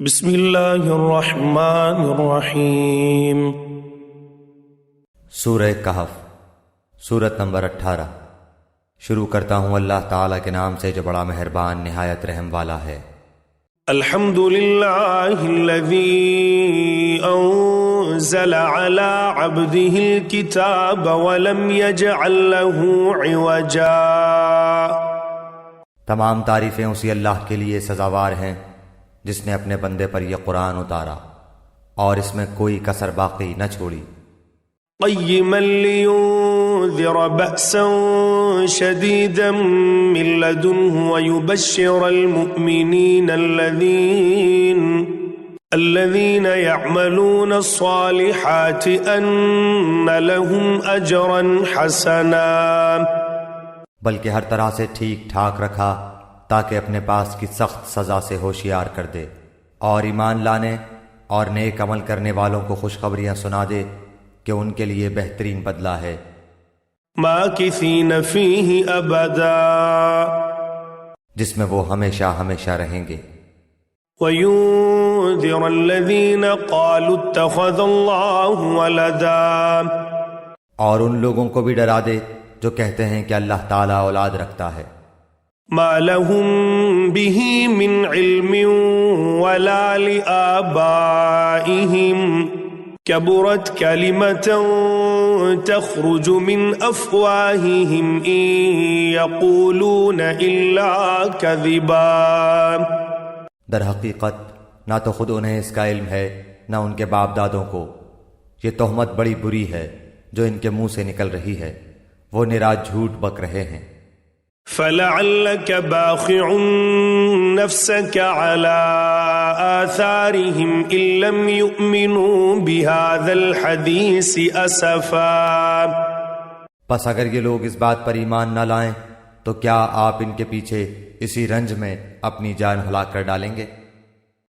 بسم اللہ الرحمن الرحیم۔ سورہ کہف، سورت نمبر 18۔ شروع کرتا ہوں اللہ تعالیٰ کے نام سے جو بڑا مہربان نہایت رحم والا ہے۔ الحمد للہ الذی انزل علی عبدہ الکتاب ولم یجعل له عوجا۔ تمام تعریفیں اسی اللہ کے لیے سزاوار ہیں جس نے اپنے بندے پر یہ قرآن اتارا اور اس میں کوئی کسر باقی نہ چھوڑی۔ قیما لینذر بأسا شدیدا من لدنہ ویبشر المؤمنین الذین یعملون الصالحات ان لهم اجرا حسنا۔ بلکہ ہر طرح سے ٹھیک ٹھاک رکھا تاکہ اپنے پاس کی سخت سزا سے ہوشیار کر دے، اور ایمان لانے اور نیک عمل کرنے والوں کو خوشخبریاں سنا دے کہ ان کے لیے بہترین بدلہ ہے۔ ماکثین فیہ ابدا، جس میں وہ ہمیشہ ہمیشہ رہیں گے۔ وینذر الذین قالوا اتخذ اللہ ولدا، اور ان لوگوں کو بھی ڈرا دے جو کہتے ہیں کہ اللہ تعالیٰ اولاد رکھتا ہے۔ ما لهم به من علم ولا لآبائهم كبرت كلمة تخرج من أفواههم إن يقولون إلا كذبا۔ در حقیقت نہ تو خود انہیں اس کا علم ہے نہ ان کے باپ دادوں کو، یہ تہمت بڑی بری ہے جو ان کے منہ سے نکل رہی ہے، وہ نرا جھوٹ بک رہے ہیں۔ فَلَعَلَّكَ بَاخِعٌ نَفْسَكَ عَلَىٰ آثَارِهِمْ إِن لَّمْ يُؤْمِنُوا بِهَٰذَا الْحَدِيثِ أَسَفًا۔ پس اگر یہ لوگ اس بات پر ایمان نہ لائیں تو کیا آپ ان کے پیچھے اسی رنج میں اپنی جان ہلاک کر ڈالیں گے؟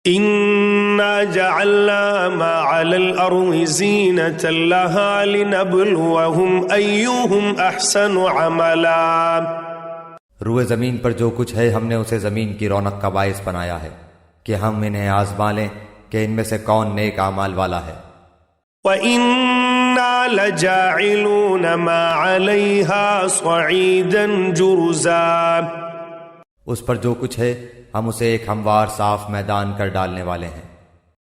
إِنَّا جَعَلْنَا مَا عَلَى الْأَرْضِ زِينَةً لَهَا لِنَبْلُوَهُمْ أَيُّهُمْ أَحْسَنُ عَمَلًا۔ روئے زمین پر جو کچھ ہے ہم نے اسے زمین کی رونق کا باعث بنایا ہے کہ ہم انہیں آزما لیں کہ ان میں سے کون نیک اعمال والا ہے۔ وَإِنَّا لَجَاعِلُونَ مَا عَلَيْهَا صَعِيدًا جُرُزًا، اس پر جو کچھ ہے ہم اسے ایک ہموار صاف میدان کر ڈالنے والے ہیں۔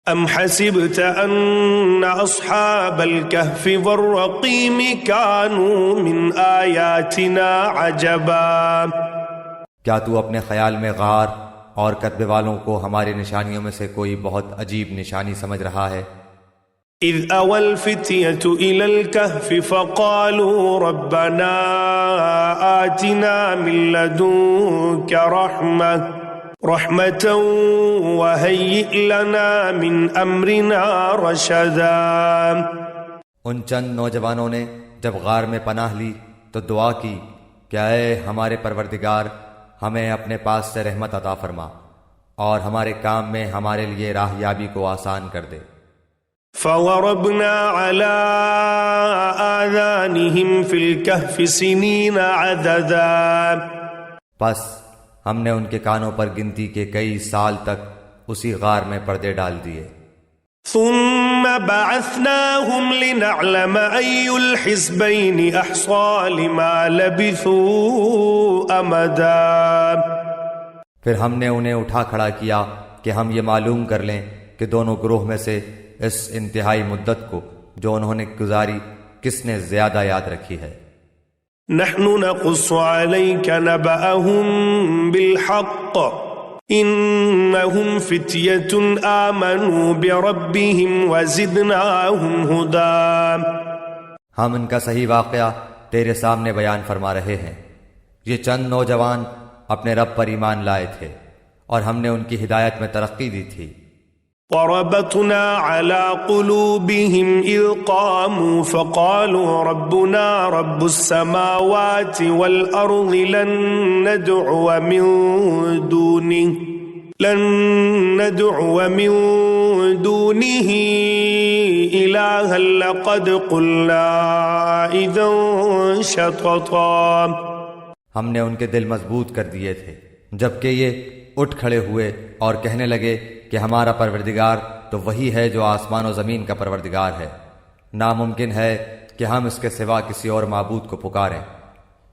ام حسبت ان اصحاب الكهف والرقیم كانوا من آیاتنا عجبا، کیا تو اپنے خیال میں غار اور کتبے والوں کو ہماری نشانیوں میں سے کوئی بہت عجیب نشانی سمجھ رہا ہے؟ اذ اوى الفتية الى الكهف فقالوا ربنا آتنا من لدنك رحمة وهيئ لنا من امرنا رشدا۔ ان چند نوجوانوں نے جب غار میں پناہ لی تو دعا کی کہ اے ہمارے پروردگار، ہمیں اپنے پاس سے رحمت عطا فرما اور ہمارے کام میں ہمارے لیے راہیابی کو آسان کر دے۔ فَضَرَبْنَا عَلَىٰ آذَانِهِمْ فِي الْكَهْفِ سِنِينَ عَدَدًا، پس ہم نے ان کے کانوں پر گنتی کے کئی سال تک اسی غار میں پردے ڈال دیے۔ ثُمَّ بَعَثْنَاهُمْ لِنَعْلَمَ أَيُّ الْحِزْبَيْنِ أَحْصَىٰ لِمَا لَبِثُوا أَمَدًا، پھر ہم نے انہیں اٹھا کھڑا کیا کہ ہم یہ معلوم کر لیں کہ دونوں گروہ میں سے اس انتہائی مدت کو جو انہوں نے گزاری کس نے زیادہ یاد رکھی ہے۔ نحن نقص عليك نبأهم بالحق إنهم فتية آمنوا بربهم وزدناهم هدى، ہم ان کا صحیح واقعہ تیرے سامنے بیان فرما رہے ہیں۔ یہ چند نوجوان اپنے رب پر ایمان لائے تھے اور ہم نے ان کی ہدایت میں ترقی دی تھی۔ وربطنا على قلوبهم إذ قاموا فقالوا ربنا رب السماوات والأرض لن ندعو من دونه إلها لقد قلنا إذا شططا۔ ہم نے ان کے دل مضبوط کر دیے تھے جبکہ یہ اٹھ کھڑے ہوئے اور کہنے لگے کہ ہمارا پروردگار تو وہی ہے جو آسمان و زمین کا پروردگار ہے، ناممکن ہے کہ ہم اس کے سوا کسی اور معبود کو پکاریں،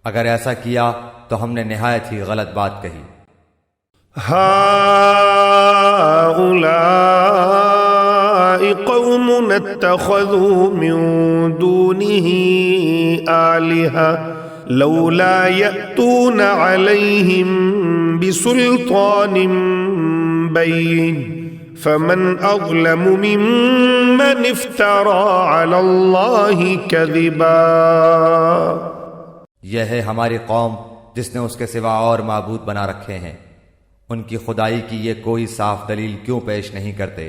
اگر ایسا کیا تو ہم نے نہایت ہی غلط بات کہی۔ هؤلاء قوم اتخذوا من دونه آلهة لولا يأتون عليهم بسلطان بين فمن أظلم ممن افترى على الله كذبا۔ یہ ہے ہماری قوم جس نے اس کے سوا اور معبود بنا رکھے ہیں، ان کی خدائی کی یہ کوئی صاف دلیل کیوں پیش نہیں کرتے؟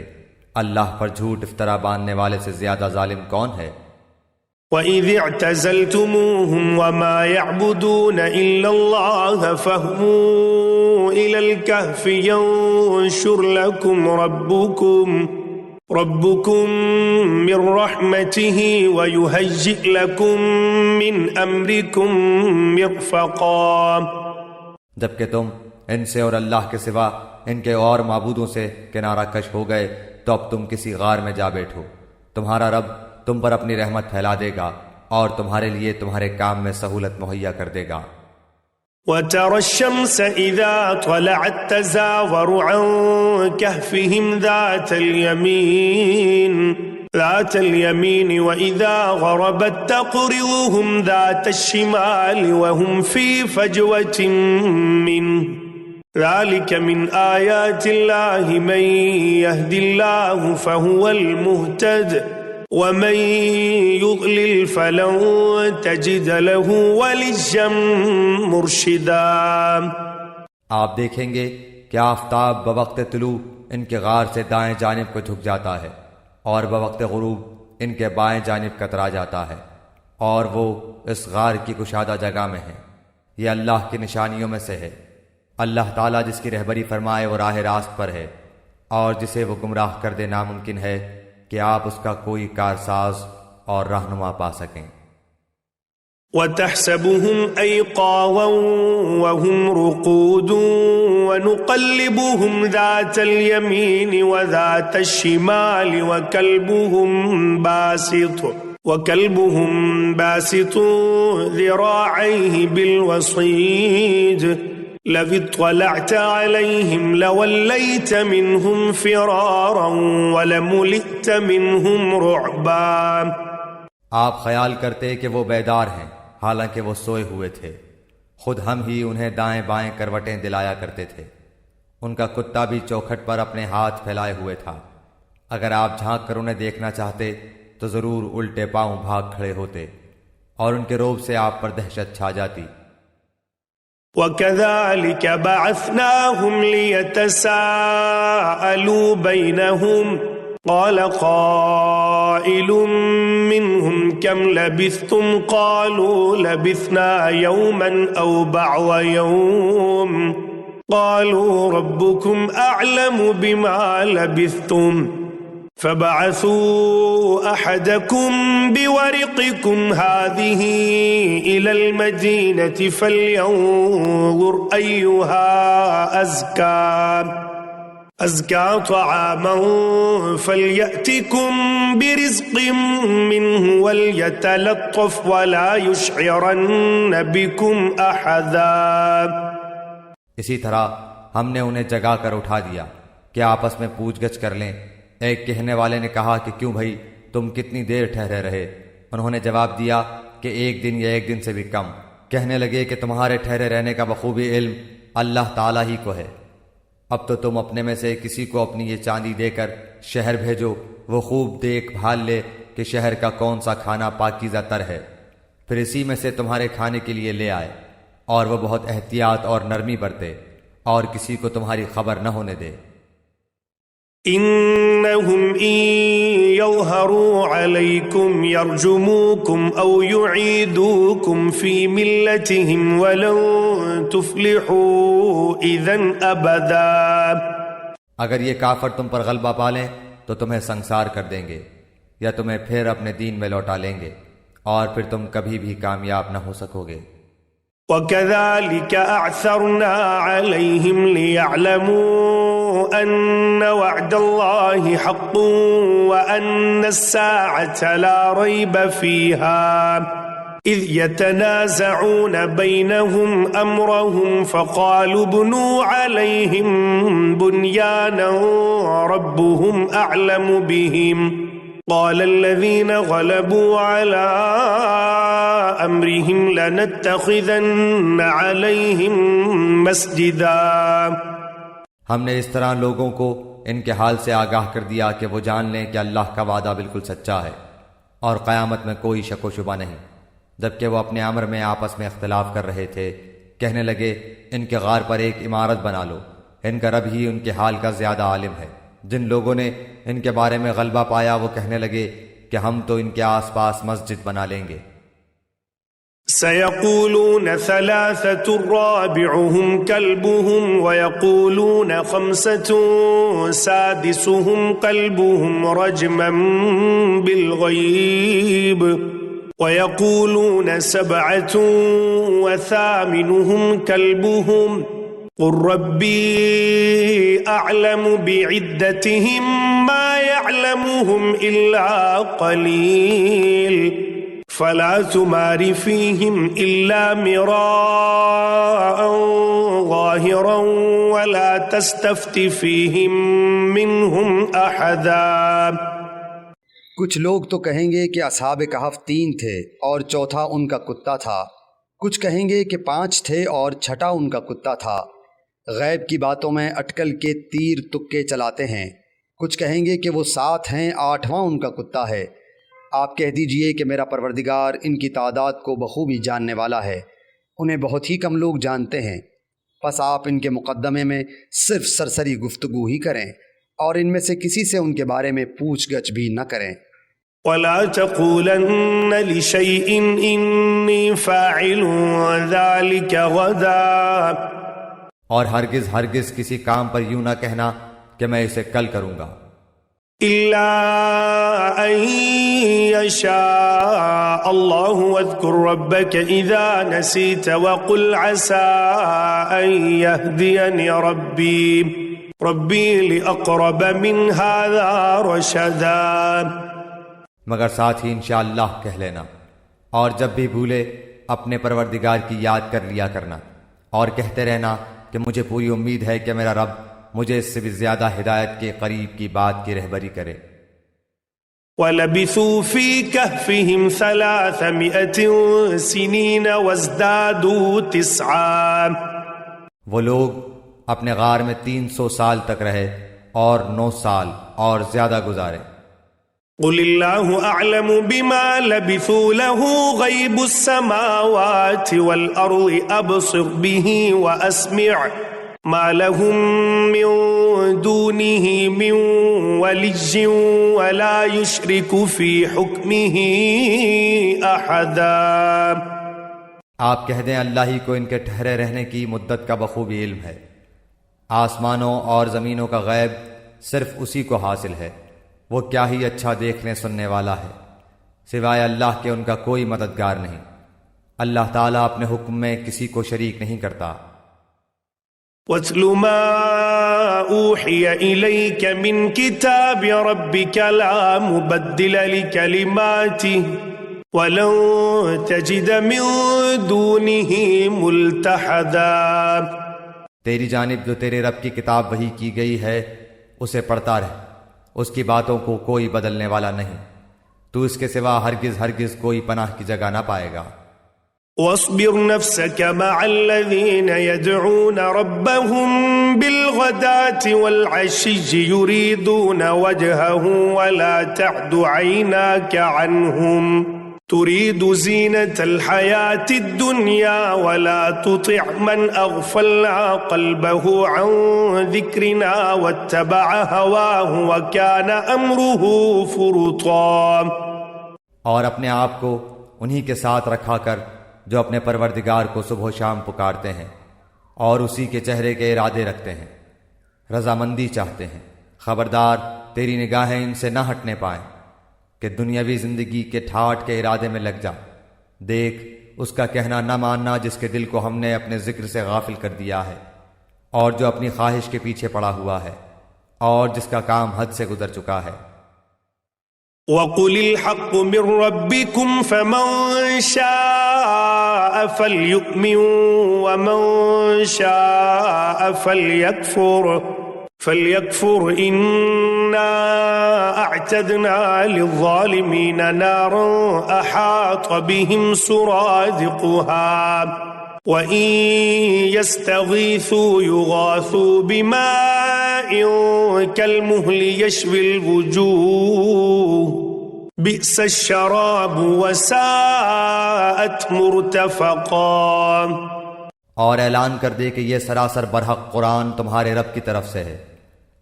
اللہ پر جھوٹ افطرا باندھنے والے سے زیادہ ظالم کون ہے؟ وَإِذِ اعْتَزَلْتُمُوهُمْ وَمَا يَعْبُدُونَ إِلَّا اللَّهَ فَاهْوُوا إِلَى الْكَهْفِ يَنشُرْ لَكُمْ ربكم من رحمته ويهيئ لكم من أمركم مرفقا۔ جبکہ تم ان سے اور اللہ کے سوا ان کے اور معبودوں سے کنارہ کش ہو گئے تو اب تم کسی غار میں جا بیٹھو، تمہارا رب تم پر اپنی رحمت پھیلا دے گا اور تمہارے لیے تمہارے کام میں سہولت مہیا کر دے گا۔ وَتَرَى الشَّمْسَ إِذَا طَلَعَتْ تَزَاوَرُ عَنْ كَهْفِهِمْ ذَاتَ الْيَمِينِ وَإِذَا غَرَبَتْ تَقْرِضُهُمْ ذَاتَ الشِّمَالِ وَهُمْ فِي فَجْوَةٍ مِّنْهُ ذَلِكَ مِنْ آيَاتِ اللَّهِ مَنْ يَهْدِ اللَّهُ فَهُوَ الْمُهْتَدِ وَمَن يُضْلِلْ فَلَن تَجِدَ لَهُ وَلِيًّا مُرْشِدًا۔ آپ دیکھیں گے کہ آفتاب بوقت طلوع ان کے غار سے دائیں جانب کو جھک جاتا ہے اور بوقت غروب ان کے بائیں جانب کترا جاتا ہے، اور وہ اس غار کی کشادہ جگہ میں ہے۔ یہ اللہ کی نشانیوں میں سے ہے۔ اللہ تعالیٰ جس کی رہبری فرمائے وہ راہ راست پر ہے، اور جسے وہ گمراہ کر دے ناممکن ہے کہ آپ اس کا کوئی کارساز اور رہنما پا سکیں۔ وَتَحْسَبُهُمْ أَيْقَاظًا وَهُمْ رُقُودٌ وَنُقَلِّبُهُمْ ذَاتَ الْيَمِينِ وَذَاتَ الشِّمَالِ وَكَلْبُهُمْ بَاسِطٌ ذِرَاعَيْهِ بِالْوَصِيدِ لَوِ اطَّلَعْتَ عَلَيْهِمْ لَوَلَّيْتَ مِنْهُمْ فِرَارًا وَلَمُلِئْتَ مِنْهُمْ رُعْبًا۔ آپ خیال کرتے کہ وہ بیدار ہیں حالانکہ وہ سوئے ہوئے تھے، خود ہم ہی انہیں دائیں بائیں کروٹیں دلایا کرتے تھے۔ ان کا کتا بھی چوکھٹ پر اپنے ہاتھ پھیلائے ہوئے تھا، اگر آپ جھانک کر انہیں دیکھنا چاہتے تو ضرور الٹے پاؤں بھاگ کھڑے ہوتے، اور ان کے روب سے آپ پر دہشت چھا جاتی۔ وَكَذَلِكَ بَعَثْنَاهُمْ لِيَتَسَاءَلُوا بَيْنَهُمْ قَالَ قَائِلٌ مِّنْهُمْ كَمْ لَبِثْتُمْ قَالُوا لَبِثْنَا يَوْمًا أَوْ بَعْضَ يَوْمٍ قَالُوا رَبُّكُمْ أَعْلَمُ بِمَا لَبِثْتُمْ فَبَعَثُوا أَحَدَكُمْ بِوَرِقِكُمْ هَذِهِ إِلَى الْمَدِينَةِ فَلْيَنظُرْ أَيُّهَا أَزْكَى طَعَامًا فَلْيَأْتِكُمْ بِرِزْقٍ مِّنْهُ وَلْيَتَلَطَّفْ وَلَا يُشْعِرَنَّ بِكُمْ أَحَدًا۔ اسی طرح ہم نے انہیں جگا کر اٹھا دیا کہ آپس میں پوچھ گچھ کر لیں۔ ایک کہنے والے نے کہا کہ کیوں بھائی تم کتنی دیر ٹھہرے رہے؟ انہوں نے جواب دیا کہ ایک دن یا ایک دن سے بھی کم۔ کہنے لگے کہ تمہارے ٹھہرے رہنے کا بخوبی علم اللہ تعالیٰ ہی کو ہے، اب تو تم اپنے میں سے کسی کو اپنی یہ چاندی دے کر شہر بھیجو، وہ خوب دیکھ بھال لے کہ شہر کا کون سا کھانا پاکیزہ تر ہے، پھر اسی میں سے تمہارے کھانے کے لیے لے آئے، اور وہ بہت احتیاط اور نرمی برتے اور کسی کو تمہاری خبر نہ ہونے دے۔ إنهم إن يظهروا عليكم يرجموكم أو يعيدوكم في ملتهم ولن تفلحوا إذن أبدا۔ اگر یہ کافر تم پر غلبہ پالیں تو تمہیں سنسار کر دیں گے یا تمہیں پھر اپنے دین میں لوٹا لیں گے، اور پھر تم کبھی بھی کامیاب نہ ہو سکو گے۔ وَكَذَلِكَ أَعْثَرْنَا عَلَيْهِمْ لِيَعْلَمُوا أن وعد الله حق وأن الساعة لا ريب فيها إذ يتنازعون بينهم أمرهم فقالوا ابنوا عليهم بنيانا ربهم أعلم بهم قال الذين غلبوا على أمرهم لنتخذن عليهم مسجدا۔ ہم نے اس طرح لوگوں کو ان کے حال سے آگاہ کر دیا کہ وہ جان لیں کہ اللہ کا وعدہ بالکل سچا ہے اور قیامت میں کوئی شک و شبہ نہیں۔ جبکہ وہ اپنے امر میں آپس میں اختلاف کر رہے تھے، کہنے لگے ان کے غار پر ایک عمارت بنا لو، ان کا رب ہی ان کے حال کا زیادہ عالم ہے۔ جن لوگوں نے ان کے بارے میں غلبہ پایا وہ کہنے لگے کہ ہم تو ان کے آس پاس مسجد بنا لیں گے۔ سيقولون ثلاثة رابعهم كلبهم ويقولون خمسة سادسهم كلبهم رجما بالغيب ويقولون سبعة وثامنهم كلبهم قل ربي أعلم بعدتهم ما يعلمهم إلا قليل فلا تمار فيهم إلا مراء ظاهرا ولا تستفت فيهم منهم أحدا۔ کچھ لوگ تو کہیں گے کہ اصحاب کہف 3 تھے اور چوتھا ان کا کتا تھا، کچھ کہیں گے کہ 5 تھے اور چھٹا ان کا کتا تھا۔ غیب کی باتوں میں اٹکل کے تیر تکے چلاتے ہیں، کچھ کہیں گے کہ وہ 7 ہیں، 8واں ان کا کتا ہے۔ آپ کہہ دیجئے کہ میرا پروردگار ان کی تعداد کو بخوبی جاننے والا ہے، انہیں بہت ہی کم لوگ جانتے ہیں۔ پس آپ ان کے مقدمے میں صرف سرسری گفتگو ہی کریں اور ان میں سے کسی سے ان کے بارے میں پوچھ گچھ بھی نہ کریں۔ ولا تقولن لشيء إني فاعل ذلك غدا، اور ہرگز ہرگز کسی کام پر یوں نہ کہنا کہ میں اسے کل کروں گا، إلا أن يشاء الله واذكر ربك إذا نسيت وقل عسى أن يهديني ربي لأقرب من هذا رشدا۔ مگر ساتھ ہی انشاءاللہ کہہ لینا، اور جب بھی بھولے اپنے پروردگار کی یاد کر لیا کرنا، اور کہتے رہنا کہ مجھے پوری امید ہے کہ میرا رب مجھے اس سے بھی زیادہ ہدایت کے قریب کی بات کی رہبری کرے۔ وَلَبِثُوا فِي كَهْفِهِمْ 300 سِنِينَ وَازْدَادُوا 9۔ وہ لوگ اپنے غار میں 300 سال تک رہے اور 9 سال اور زیادہ گزارے۔ قل الله أعلم بما لبثوا له غيب السماوات والأرض أبصر به وأسمع ما لهم من دونه من ولي ولا يشرك في حكمه أحدا۔ آپ کہہ دیں اللہ ہی کو ان کے ٹھہرے رہنے کی مدت کا بخوبی علم ہے، آسمانوں اور زمینوں کا غیب صرف اسی کو حاصل ہے، وہ کیا ہی اچھا دیکھنے سننے والا ہے، سوائے اللہ کے ان کا کوئی مددگار نہیں۔ اللہ تعالیٰ اپنے حکم میں کسی کو شریک نہیں کرتا۔ وَاتْلُ مَا أُوحِيَ إِلَيْكَ مِنْ كِتَابِ رَبِّكَ لَا مُبَدِّلَ لِكَلِمَاتِهِ وَلَن تَجِدَ مِن دُونِهِ مُلْتَحَدًا۔ تیری جانب جو تیرے رب کی کتاب وحی کی گئی ہے اسے پڑھتا رہ، اس کی باتوں کو کوئی بدلنے والا نہیں، تو اس کے سوا ہرگز ہرگز کوئی پناہ کی جگہ نہ پائے گا۔ واصبر نفسك مع الذين يدعون ربهم بالغداة والعشي يريدون وجهه ولا تعد عيناك عنهم تريد زينة الحياة الدنيا ولا تطع من أغفلنا قلبه عن ذكرنا واتبع هواه وكان أمره فرطا۔ اور اپنے آپ کو انہی کے ساتھ رکھا کر جو اپنے پروردگار کو صبح و شام پکارتے ہیں اور اسی کے چہرے کے ارادے رکھتے ہیں، رضامندی چاہتے ہیں۔ خبردار تیری نگاہیں ان سے نہ ہٹنے پائیں کہ دنیاوی زندگی کے ٹھاٹ کے ارادے میں لگ جا۔ دیکھ اس کا کہنا نہ ماننا جس کے دل کو ہم نے اپنے ذکر سے غافل کر دیا ہے، اور جو اپنی خواہش کے پیچھے پڑا ہوا ہے، اور جس کا کام حد سے گزر چکا ہے۔ وَقُلِ الْحَقُّ مِنْ رَبِّكُمْ فَمَنْ شَاءَ فَلْيُؤْمِنْ وَمَنْ شَاءَ فَلْيَكْفُرْ إِنَّا أَعْتَدْنَا لِلظَّالِمِينَ نَارًا أَحَاطَ بِهِمْ سُرَادِقُهَا وَإِنْ يَسْتَغِيثُوا يُغَاثُوا بِمَاءٍ كَالْمُهْلِ يَشْوِي الْوُجُوهَ بِئْسَ الشَّرَابُ وَسَاءَتْ مُرْتَفَقًا۔ اور اعلان کر دے کہ یہ سراسر برحق قرآن تمہارے رب کی طرف سے ہے،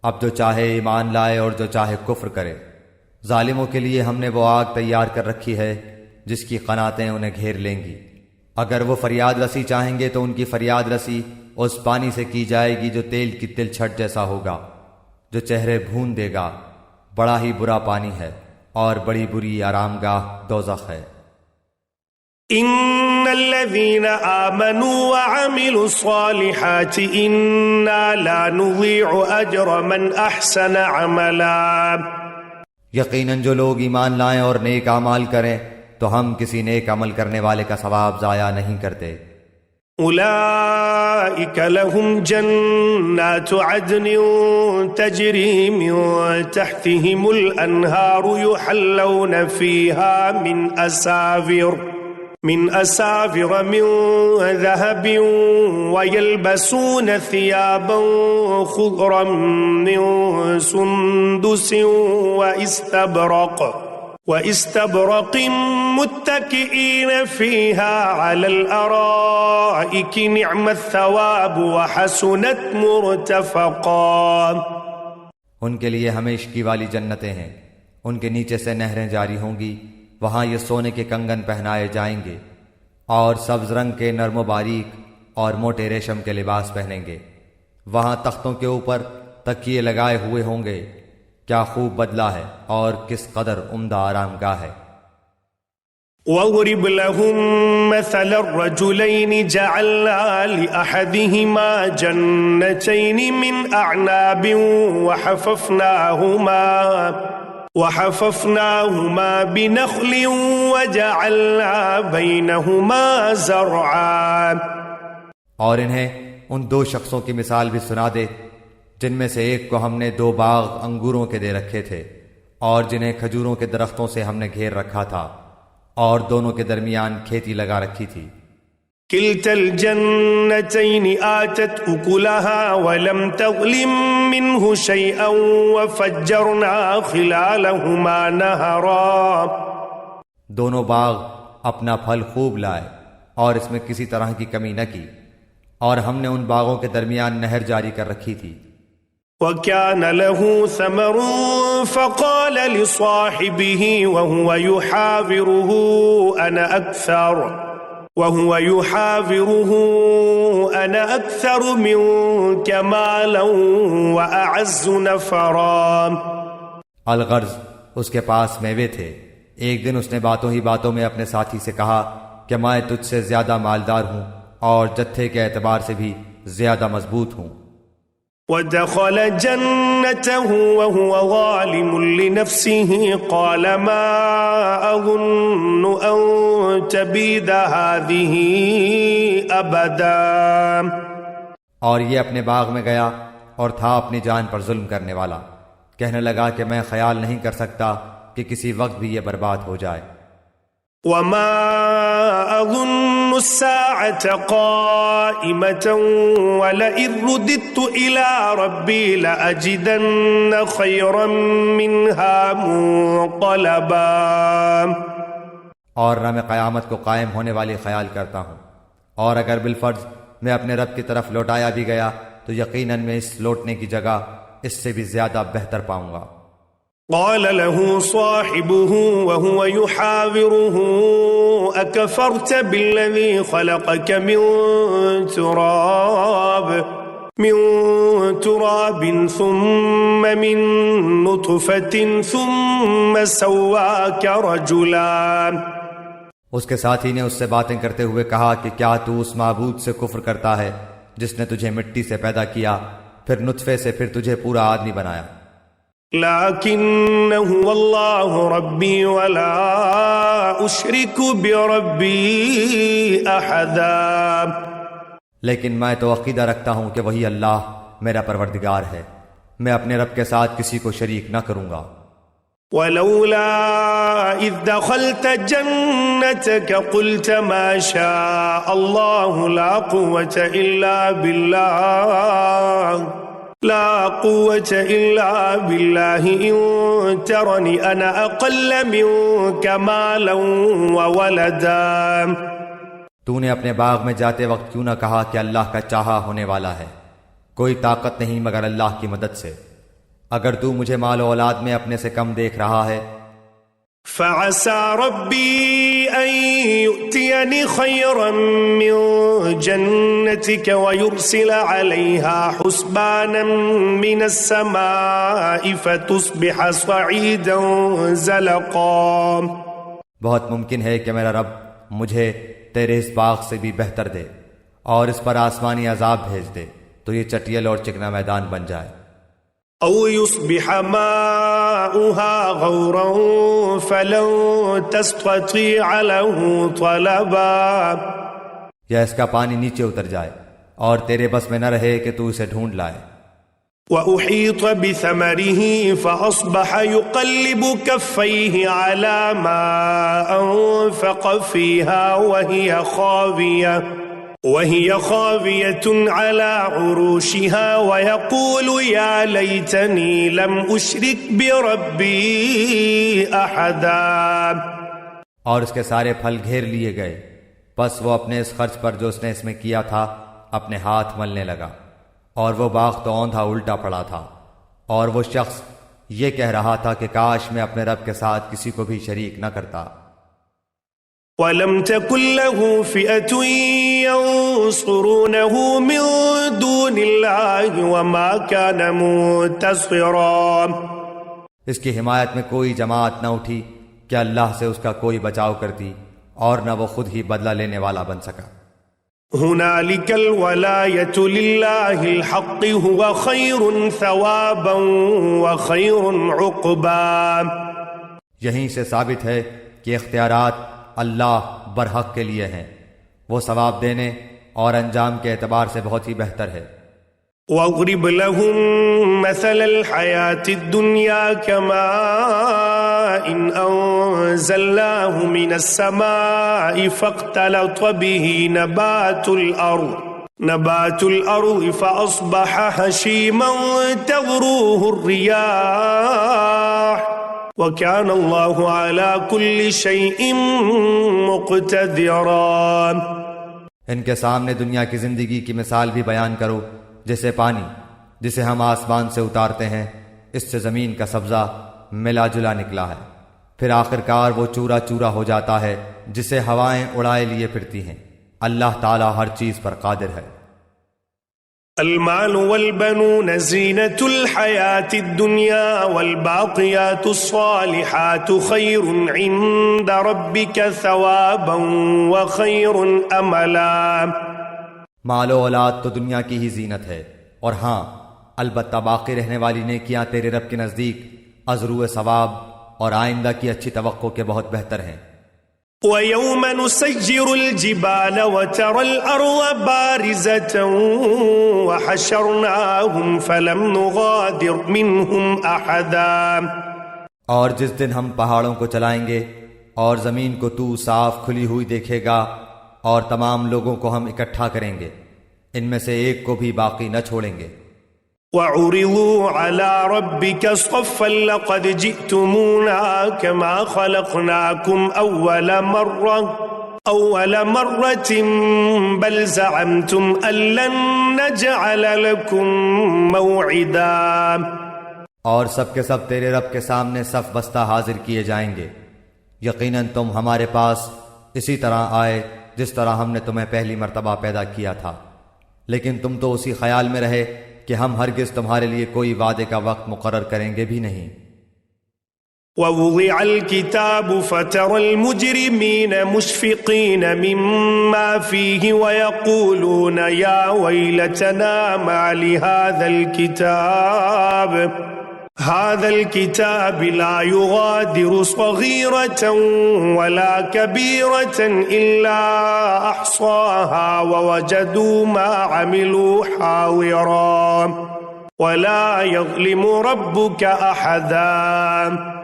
اب جو چاہے ایمان لائے اور جو چاہے کفر کرے۔ ظالموں کے لیے ہم نے وہ آگ تیار کر رکھی ہے جس کی قناتیں انہیں گھیر لیں گی۔ اگر وہ فریاد رسی چاہیں گے تو ان کی فریاد رسی اس پانی سے کی جائے گی جو تیل کی تل چھٹ جیسا ہوگا، جو چہرے بھون دے گا۔ بڑا ہی برا پانی ہے اور بڑی بری آرامگاہ دوزخ ہے۔ ان الذين آمنوا وعملوا الصالحات انا لا نضيع اجر من احسن عملا۔ یقیناً جو لوگ ایمان لائیں اور نیک اعمال کریں تو ہم کسی نیک عمل کرنے والے کا ثواب ضائع نہیں کرتے۔ اولئک لهم جنات عدن تجری من تحتهم الانہار یحلون فیہا من أساور من ذهب ويلبسون ثيابا خضرا من سندس واستبرق متكئين فيها على الأرائك نعم الثواب وحسنت مرتفقا۔ ان کے لیے ہمیشگی والی جنتیں ہیں، ان کے نیچے سے نہریں جاری ہوں گی، وہاں یہ سونے کے کنگن پہنائے جائیں گے اور سبز رنگ کے نرم و باریک اور موٹے ریشم کے لباس پہنیں گے۔ وہاں تختوں کے اوپر تکیے لگائے ہوئے ہوں گے۔ کیا خوب بدلہ ہے اور کس قدر عمدہ آرام گاہ ہے۔ وَاضْرِبْ لَهُم مَّثَلَ الرَّجُلَيْنِ جَعَلْنَا لِأَحَدِهِمَا جَنَّتَيْنِ مِنْ أَعْنَابٍ وحففناهما بنخل وجعلنا بينهما زرعا۔ اور انہیں ان دو شخصوں کی مثال بھی سنا دے جن میں سے ایک کو ہم نے 2 باغ انگوروں کے دے رکھے تھے اور جنہیں کھجوروں کے درختوں سے ہم نے گھیر رکھا تھا، اور دونوں کے درمیان کھیتی لگا رکھی تھی۔ كلتا الجنتين آتت أكلها ولم تظلم منه شيئا وفجرنا خلالهما نهرا۔ دونوں باغ اپنا پھل خوب لائے اور اس میں کسی طرح کی کمی نہ کی، اور ہم نے ان باغوں کے درمیان نہر جاری کر رکھی تھی۔ وَكَانَ لَهُ ثَمَرٌ فَقَالَ لِصَاحِبِهِ وَهُوَ يُحَاوِرُهُ أَنَا أَكْثَرُ مِنْكَ مَالًا وَأَعَزُّ نَفَرًا۔ الغرض اس کے پاس میوے تھے۔ ایک دن اس نے باتوں ہی باتوں میں اپنے ساتھی سے کہا کہ میں تجھ سے زیادہ مالدار ہوں اور جتھے کے اعتبار سے بھی زیادہ مضبوط ہوں۔ وَدَخَلَ جَنَّتَهُ وَهُوَ ظَالِمٌ لِنَفْسِهِ قَالَ مَا أَظُنُّ أَن تَبِيدَ هَٰذِهِ أَبَدًا۔ اور یہ اپنے باغ میں گیا اور تھا اپنی جان پر ظلم کرنے والا، کہنے لگا کہ میں خیال نہیں کر سکتا کہ کسی وقت بھی یہ برباد ہو جائے۔ وَمَا أَظُنُّ السَّاعَةَ قَائِمَةً وَلَئِن رُّدِدتُّ إِلَىٰ رَبِّي لَأَجِدَنَّ خَيْرًا مِّنْهَا مُنقَلَبًا۔ اور نہ میں قیامت کو قائم ہونے والی خیال کرتا ہوں، اور اگر بالفرض میں اپنے رب کی طرف لوٹایا بھی گیا تو یقیناً میں اس لوٹنے کی جگہ اس سے بھی زیادہ بہتر پاؤں گا۔ قال له صاحبه وهو يحاوره أكفرت بالذي خلقك من تراب ثم من نطفة ثم سواك رجلا۔ اس کے ساتھی نے اس سے باتیں کرتے ہوئے کہا کہ کیا تو اس معبود سے کفر کرتا ہے جس نے تجھے مٹی سے پیدا کیا، پھر نطفے سے پھر تجھے پورا آدمی بنایا. لكن هو الله ربي ولا أشرك بربي أحدا. لیکن میں تو عقیدہ رکھتا ہوں کہ وہی اللہ میرا پروردگار ہے، میں اپنے رب کے ساتھ کسی کو شریک نہ کروں گا. ولولا إذ دخلت جنتك قلت ما شاء الله لا قوة إلا بالله إن ترني أنا أقل منك مالا وولدا. تو نے اپنے باغ میں جاتے وقت کیوں نہ کہا کہ اللہ کا چاہا ہونے والا ہے، کوئی طاقت نہیں مگر اللہ کی مدد سے. اگر تو مجھے مال و اولاد میں اپنے سے کم دیکھ رہا ہے. فعسى ربي أن يؤتيني خيرا من جنتك ويرسل عليها حسبانا من السماء فتصبح صعيدا زلقا. بہت ممکن ہے کہ میرا رب مجھے تیرے اس باغ سے بھی بہتر دے اور اس پر آسمانی عذاب بھیج دے تو یہ چٹیل اور چکنا میدان بن جائے. أو يصبح ماؤها غورا فلن تستطيع له طلبا. یا اس کا پانی نیچے اتر جائے اور تیرے بس میں نہ رہے کہ تو اسے ڈھونڈ لائے. وأحيط بثمره فأصبح يقلب كفيه على ما أنفق فيها وهي خاوية على عروشها ويقول يا ليتني لم أشرك بربي أحدا. اور اس کے سارے پھل گھیر لیے گئے، پس وہ اپنے اس خرچ پر جو اس نے اس میں کیا تھا اپنے ہاتھ ملنے لگا، اور وہ باغ تو اوندھا الٹا پڑا تھا، اور وہ شخص یہ کہہ رہا تھا کہ کاش میں اپنے رب کے ساتھ کسی کو بھی شریک نہ کرتا. وَلَمْ تَكُنْ لَهُ فِئَةٌ يَنصُرُونَهُ مِن دُونِ اللَّهِ وَمَا كَانَ مُنتَصِرًا. اس کی حمایت میں کوئی جماعت نہ اٹھی کہ اللہ سے اس کا کوئی بچاؤ کرتی، اور نہ وہ خود ہی بدلہ لینے والا بن سکا. هنالك الولاية لله الحق هو خير ثوابا وخير عقبا. یہیں سے ثابت ہے کہ اختیارات اللہ برحق کے لیے ہیں، وہ ثواب دینے اور انجام کے اعتبار سے بہت ہی بہتر ہے. واضرب لهم مثل الحياة الدنيا كماء أنزلناه من السماء فاختلط به نبات الأرض فأصبح هشيما تذروه الرياح وكان الله على كل شيء مقتدرا. ان کے سامنے دنیا کی زندگی کی مثال بھی بیان کرو، جیسے پانی جسے ہم آسمان سے اتارتے ہیں، اس سے زمین کا سبزہ ملا جلا نکلا ہے، پھر آخر کار وہ چورا چورا ہو جاتا ہے جسے ہوائیں اڑائے لیے پھرتی ہیں. اللہ تعالی ہر چیز پر قادر ہے. المال والبنون زینة الحياة الدنيا والباقيات الصالحات خير عند ربك ثوابا وخير املا. مال و اولاد تو دنیا کی ہی زینت ہے، اور ہاں البتہ باقی رہنے والی نیکیاں تیرے رب کے نزدیک ازرو ثواب اور آئندہ کی اچھی توقع کے بہت بہتر ہیں. وَيَوْمَ نُسَيِّرُ الْجِبَالَ وَتَرَى الْأَرْضَ بَارِزَةً وَحَشَرْنَاهُمْ فَلَمْ نُغَادِرْ مِنْهُمْ أَحَدًا. اور جس دن ہم پہاڑوں کو چلائیں گے اور زمین کو تو صاف کھلی ہوئی دیکھے گا، اور تمام لوگوں کو ہم اکٹھا کریں گے، ان میں سے ایک کو بھی باقی نہ چھوڑیں گے. وَعُرِضُوا عَلَى رَبِّكَ صَفًّا لَقَدْ جِئْتُمُونَا كَمَا خَلَقْنَاكُمْ أَوَّلَ مَرَّةٍ بَلْ زَعَمْتُمْ أَن لَّن نَّجْعَلَ لَكُم مَّوْعِدًا. اور سب کے سب تیرے رب کے سامنے صف بستہ حاضر کیے جائیں گے. یقیناً تم ہمارے پاس اسی طرح آئے جس طرح ہم نے تمہیں پہلی مرتبہ پیدا کیا تھا، لیکن تم تو اسی خیال میں رہے کہ ہم ہرگز تمہارے لیے کوئی وعدے کا وقت مقرر کریں گے بھی نہیں. ووضع الكتاب فترى المجرمين مشفقين مما فيه ويقولون يا ويلتنا ما لهذا الكتاب لا يغادر صغيرة ولا كبيرة إلا أحصاها ووجدوا ما عملوا حاضرا ولا يظلم ربك أحدا.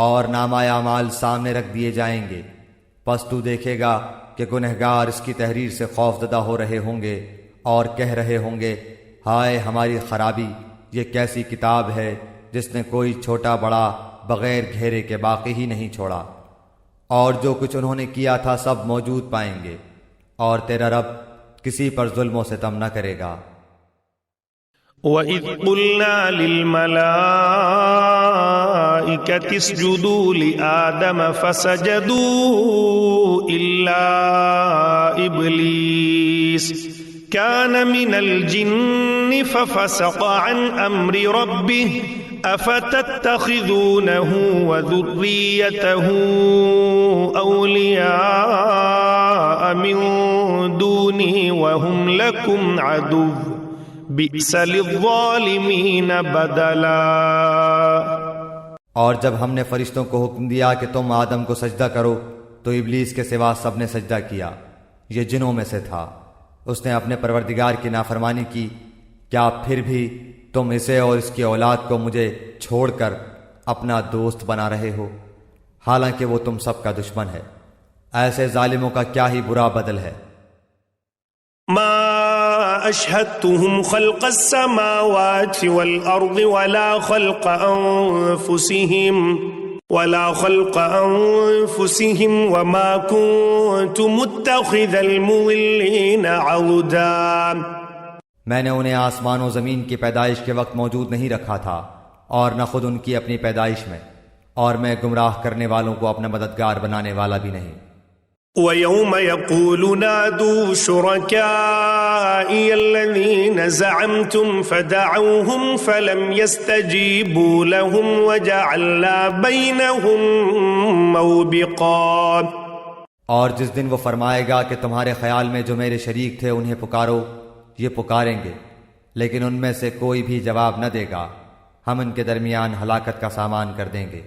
اور نامہ اعمال سامنے رکھ دیے جائیں گے، پس تو دیکھے گا کہ گنہگار اس کی تحریر سے خوف زدہ ہو رہے ہوں گے اور کہہ رہے ہوں گے ہائے ہماری خرابی، یہ کیسی کتاب ہے جس نے کوئی چھوٹا بڑا بغیر گھیرے کے باقی ہی نہیں چھوڑا، اور جو کچھ انہوں نے کیا تھا سب موجود پائیں گے، اور تیرا رب کسی پر ظلم و ستم نہ کرے گا. وَإِذْ قُلْنَا لِلْمَلَائِكَةِ اسْجُدُوا لِآدَمَ فَسَجَدُوا إِلَّا إِبْلِيسَ كَانَ مِنَ الْجِنِّ فَفَسَقَ عَنْ أَمْرِ رَبِّهِ أَفَتَتَّخِذُونَهُ وَذُرِّيَّتَهُ أَوْلِيَاءَ مِن دُونِهِ وَهُمْ لَكُمْ عَدُوٌّ بئس للظالمین بدلا. اور جب ہم نے فرشتوں کو حکم دیا کہ تم آدم کو سجدہ کرو تو ابلیس کے سوا سب نے سجدہ کیا، یہ جنوں میں سے تھا. اس نے اپنے پروردگار کی نافرمانی کی. کیا پھر بھی تم اسے اور اس کی اولاد کو مجھے چھوڑ کر اپنا دوست بنا رہے ہو، حالانکہ وہ تم سب کا دشمن ہے. ایسے ظالموں کا کیا ہی برا بدل ہے. ما أشهدتهم خلق السماوات والأرض ولا خلق أنفسهم وما كنت متخذ المضلين عضدا. میں نے انہیں آسمان و زمین کی پیدائش کے وقت موجود نہیں رکھا تھا اور نہ خود ان کی اپنی پیدائش میں، اور میں گمراہ کرنے والوں کو اپنا مددگار بنانے والا بھی نہیں. وَيَوْمَ يَقُولُ نَادُوا شُرَكَائِيَ الَّذِينَ زَعَمْتُمْ فَدَعَوْهُمْ فَلَمْ يَسْتَجِيبُوا لَهُمْ وَجَعَلْنَا بَيْنَهُمْ مَوْبِقًا. اور جس دن وہ فرمائے گا کہ تمہارے خیال میں جو میرے شریک تھے انہیں پکارو، یہ پکاریں گے لیکن ان میں سے کوئی بھی جواب نہ دے گا، ہم ان کے درمیان ہلاکت کا سامان کر دیں گے.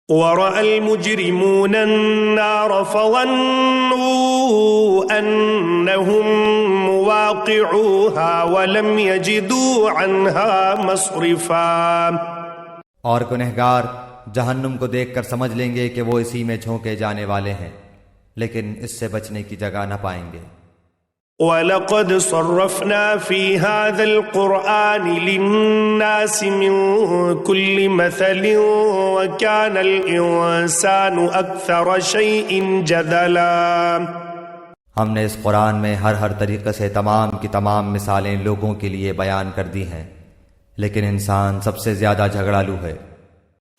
وَرَأَى الْمُجْرِمُونَ النَّارَ فَظَنُّوا أَنَّهُمْ مُوَاقِعُوهَا وَلَمْ يَجِدُوا عَنْهَا مَصْرِفًا. اور گنہگار جہنم کو دیکھ کر سمجھ لیں گے کہ وہ اسی میں جھونکے جانے والے ہیں، لیکن اس سے بچنے کی جگہ نہ پائیں گے. وَلَقَدْ صَرَّفْنَا فِي هَذَا الْقُرْآنِ لِلنَّاسِ مِنْ كُلِّ مَثَلٍ وَكَانَ الْإِنسَانُ أَكْثَرَ شَيْءٍ جَدَلًا. ہم نے اس قرآن میں ہر طریقے سے تمام کی تمام مثالیں لوگوں کے لیے بیان کر دی ہیں، لیکن انسان سب سے زیادہ جھگڑالو ہے.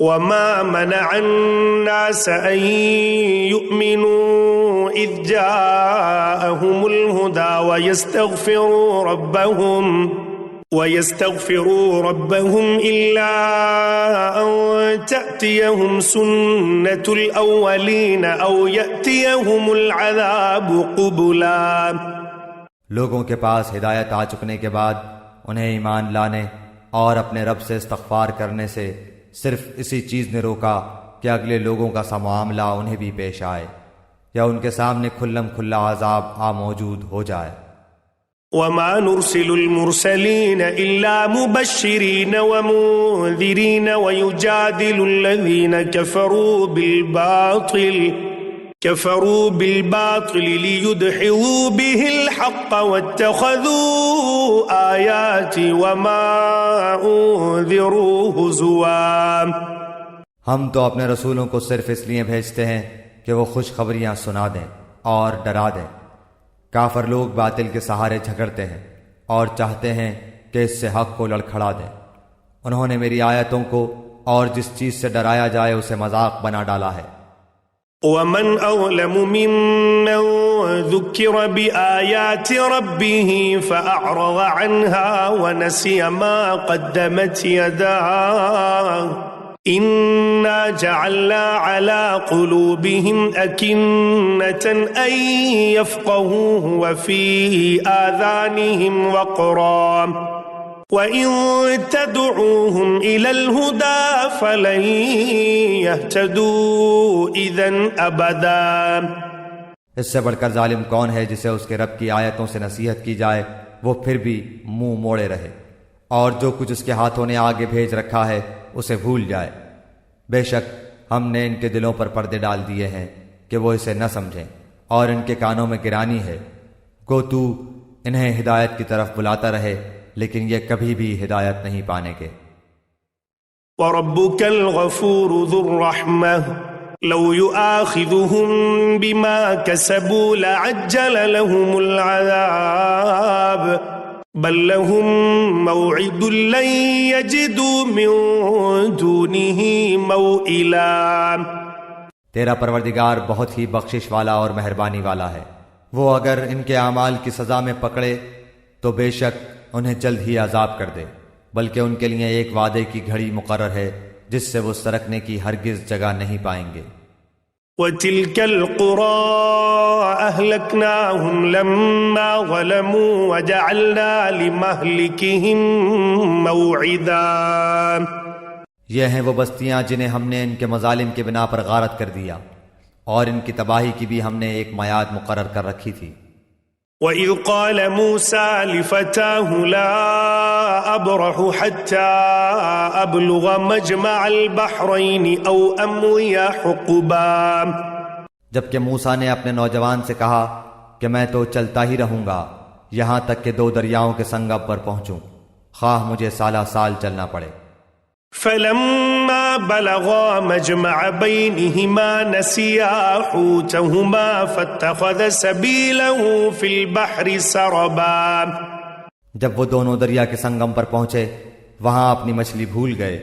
وَمَا مَنَعَ النَّاسَ أَن يُؤْمِنُوا إِذْ جَاءَهُمُ الْهُدَى وَيَسْتَغْفِرُوا رَبَّهُمْ إِلَّا أَن تَأْتِيَهُمْ سُنَّةُ الْأَوَّلِينَ أَوْ يَأْتِيَهُمُ الْعَذَابُ قُبُلًا. لوگوں کے پاس ہدایت آ چکنے کے بعد انہیں ایمان لانے اور اپنے رب سے استغفار کرنے سے صرف اسی چیز نے روکا کہ اگلے لوگوں کا سا معاملہ انہیں بھی پیش آئے یا ان کے سامنے کھلم کھلا عذاب موجود ہو جائے. وَمَا نُرْسِلُ الْمُرْسَلِينَ إِلَّا مُبَشِّرِينَ وَمُنذِرِينَ وَيُجَادِلُ الَّذِينَ كَفَرُوا بِالْبَاطِلِ لِيُدْحِضُوا بِهِ الْحَقَّ وَاتَّخَذُوا آيَاتِي وَمَا أُنذِرُوا هُزُوًا. ہم تو اپنے رسولوں کو صرف اس لیے بھیجتے ہیں کہ وہ خوشخبریاں سنا دیں اور ڈرا دیں. کافر لوگ باطل کے سہارے جھگڑتے ہیں اور چاہتے ہیں کہ اس سے حق کو لڑکھڑا دیں. انہوں نے میری آیتوں کو اور جس چیز سے ڈرایا جائے اسے مذاق بنا ڈالا ہے. وَمَنْ أَظْلَمُ مِمَّنْ ذُكِّرَ بِآيَاتِ رَبِّهِ فَأَعْرَضَ عَنْهَا وَنَسِيَ مَا قَدَّمَتْ يَدَاهُ إِنَّا جعلنا على قلوبهم أكنة أن يفقهوه وفي آذانهم وقرا وإن تدعوهم إلى الهدى فلن يهتدوا إذن أبدا۔ اس سے بڑھ کر ظالم کون ہے جسے اس کے رب کی آیتوں سے نصیحت کی جائے وہ پھر بھی منہ موڑے رہے، اور جو کچھ اس کے ہاتھوں نے آگے بھیج رکھا ہے اسے بھول جائے۔ بے شک ہم نے ان کے دلوں پر پردے ڈال دیے ہیں کہ وہ اسے نہ سمجھیں، اور ان کے کانوں میں گرانی ہے۔ گو تو انہیں ہدایت کی طرف بلاتا رہے، لیکن یہ کبھی بھی ہدایت نہیں پانے کے۔ وَرَبُّكَ الْغَفُورُ ذُو الرَّحْمَةِ لو يؤاخذهم بما كسبوا لعجل لهم العذاب بل لهم موعد لن يجدوا من دونه موئلا۔ تیرا پروردگار بہت ہی بخشش والا اور مہربانی والا ہے، وہ اگر ان کے اعمال کی سزا میں پکڑے تو بے شک انہیں جلد ہی عذاب کر دے، بلکہ ان کے لیے ایک وعدے کی گھڑی مقرر ہے جس سے وہ سرکنے کی ہرگز جگہ نہیں پائیں گے۔ وَتِلْكَ الْقُرَىٰ أَهْلَكْنَاهُمْ لَمَّا ظَلَمُوا وَجَعَلْنَا لِمَهْلِكِهِمْ مَوْعِدًا۔ یہ ہیں وہ بستیاں جنہیں ہم نے ان کے مظالم کی بنا پر غارت کر دیا، اور ان کی تباہی کی بھی ہم نے ایک میعاد مقرر کر رکھی تھی۔ وَإِذْ قَالَ مُوسَىٰ لِفَتَاهُ لَا أَبْرَحُ حَتَّىٰ أَبْلُغَ مَجْمَعَ الْبَحْرَيْنِ أَوْ أَمْضِيَ حُقُبًا۔ جبکہ موسیٰ نے اپنے نوجوان سے کہا کہ میں تو چلتا ہی رہوں گا یہاں تک کہ 2 دریاؤں کے سنگم پر پہنچوں، خواہ مجھے سالہ سال چلنا پڑے۔ فَلَمَّا بَلَغَا مَجْمَعَ بَيْنِهِمَا نَسِيَا حُوتَهُمَا فَاتَّخَذَ سَبِيلَهُ فِي الْبَحْرِ سَرَبًا۔ جب وہ دونوں دریا کے سنگم پر پہنچے وہاں اپنی مچھلی بھول گئے،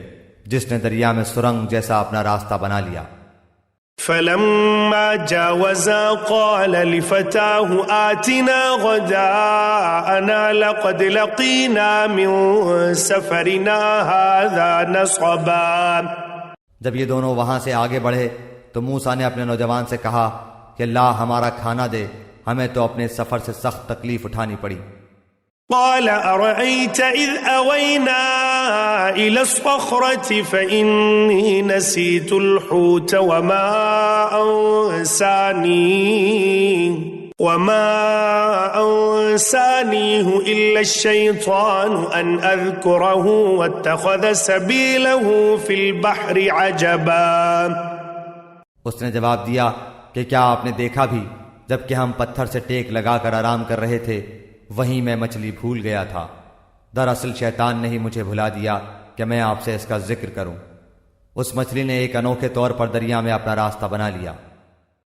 جس نے دریا میں سرنگ جیسا اپنا راستہ بنا لیا۔ فَلَمَّا جَاوَزَا قَالَ لِفَتَاهُ آتِنَا غَدَاءَنَا لَقَدْ لَقِينَا مِن سَفَرِنَا هَٰذَا نَصَبًا۔ جب یہ دونوں وہاں سے آگے بڑھے تو موسیٰ نے اپنے نوجوان سے کہا کہ لا ہمارا کھانا دے، ہمیں تو اپنے سفر سے سخت تکلیف اٹھانی پڑی۔ قال أرأيت إذ أوينا إلى الصخرة فإني نسيت الحوت وما أنسانيه إلا الشيطان أن أذكره واتخذ سبيله في البحر عجبا۔ اس نے جواب دیا کہ کیا آپ نے دیکھا بھی جبکہ ہم پتھر سے ٹیک لگا کر آرام کر رہے تھے وہیں میں مچھلی بھول گیا تھا، دراصل شیطان نے ہی مجھے بھلا دیا کہ میں آپ سے اس کا ذکر کروں۔ اس مچھلی نے ایک انوکھے طور پر دریا میں اپنا راستہ بنا لیا۔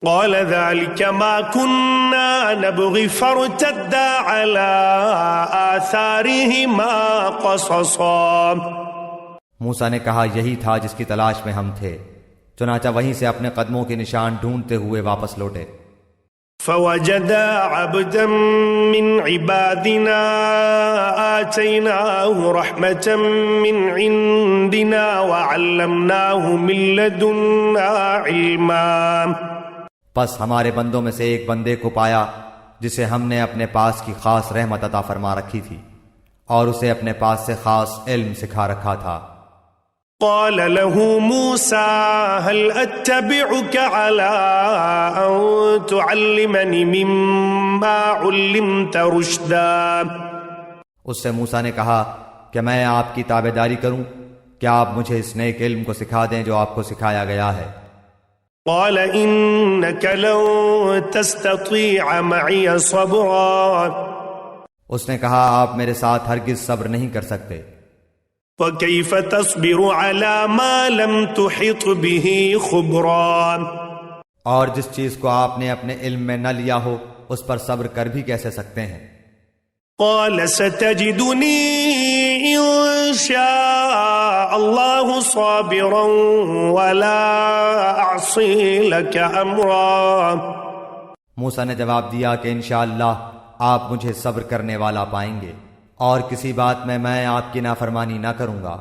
قال ذلك ما كنا نبغي فارتدا على آثارهما قصصا۔ موسیٰ نے کہا یہی تھا جس کی تلاش میں ہم تھے، چنانچہ وہیں سے اپنے قدموں کے نشان ڈھونڈتے ہوئے واپس لوٹے۔ فوجدا عبدا من عبادنا آتيناه رحمة من عندنا وعلمناه من لدنا علما۔ پس ہمارے بندوں میں سے ایک بندے کو پایا جسے ہم نے اپنے پاس کی خاص رحمت عطا فرما رکھی تھی، اور اسے اپنے پاس سے خاص علم سکھا رکھا تھا۔ قال له موسى هل أتبعك على أن تعلمني مما علمت رشدا۔ اس سے موسیٰ نے کہا کہ میں آپ کی تابعداری کروں، کیا آپ مجھے اس نیک علم کو سکھا دیں جو آپ کو سکھایا گیا ہے۔ قال إنك لن تستطيع معي صبرا۔ اس نے کہا آپ میرے ساتھ ہرگز صبر نہیں کر سکتے۔ وَكَيْفَ تَصْبِرُ عَلَى مَا لَمْ تُحِطْ بِهِ خُبْرًا۔ اور جس چیز کو آپ نے اپنے علم میں نہ لیا ہو اس پر صبر کر بھی کیسے سکتے ہیں۔ قَالَ سَتَجِدُنِي إِن شَاءَ اللَّهُ صَابِرًا وَلَا أَعْصِي لَكَ أَمْرًا۔ موسیٰ نے جواب دیا کہ انشاءاللہ آپ مجھے صبر کرنے والا پائیں گے، اور کسی بات میں آپ کی نافرمانی نہ کروں گا۔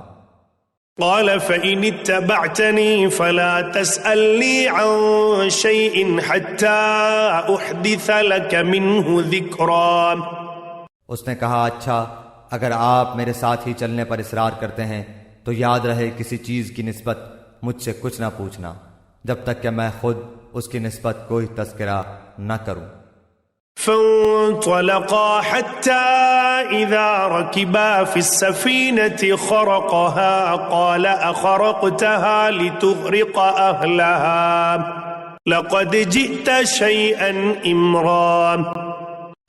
قال فإن اتبعتني فلا تسألني عن شيء حتى أحدث لك منه ذكرا۔ اس نے کہا اچھا اگر آپ میرے ساتھ ہی چلنے پر اصرار کرتے ہیں تو یاد رہے کسی چیز کی نسبت مجھ سے کچھ نہ پوچھنا جب تک کہ میں خود اس کی نسبت کوئی تذکرہ نہ کروں۔ فانطلقا حتى إذا ركبا في السفينة خرقها قال أخرقتها لتغرق أهلها لقد جئت شيئا إمرا۔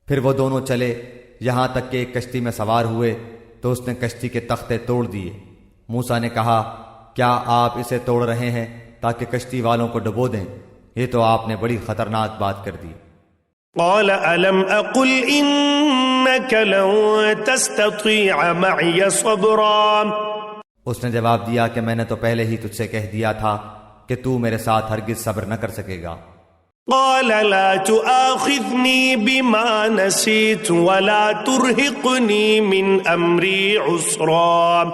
پھر وہ دونوں چلے یہاں تک کہ ایک کشتی میں سوار ہوئے تو اس نے کشتی کے تختے توڑ دیے۔ موسیٰ نے کہا کیا آپ اسے توڑ رہے ہیں تاکہ کشتی والوں کو ڈبو دیں؟ یہ تو آپ نے بڑی خطرناک بات کر دی۔ قال ألم أقل إنك لن تستطيع معي صبرا۔ اس نے جواب دیا کہ میں نے تو پہلے ہی تجھ سے کہہ دیا تھا کہ تو میرے ساتھ ہرگز صبر نہ کر سکے گا۔ قال لا تؤاخذني بما نسيت ولا ترهقني من أمري عسرا۔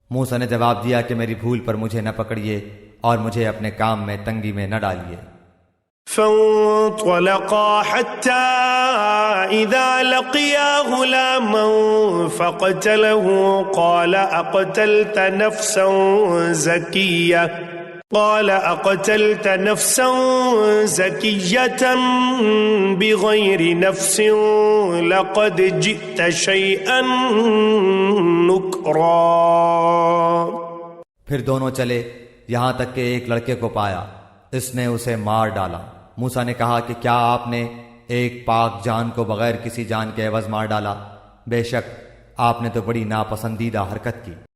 موسیٰ نے جواب دیا کہ میری بھول پر مجھے نہ پکڑیے اور مجھے اپنے کام میں تنگی میں نہ ڈالیے۔ فانطلقا حتى إذا لقيا غلاما فقتله قال أقتلت نفسا زكية بغير نفس لقد جئت شيئا نكرا۔ پھر دونوں چلے یہاں تک کہ ایک لڑکے کو پایا، اس نے اسے مار ڈالا۔ موسیٰ نے کہا کہ کیا آپ نے ایک پاک جان کو بغیر کسی جان کے عوض مار ڈالا؟ بے شک آپ نے تو بڑی ناپسندیدہ حرکت کی۔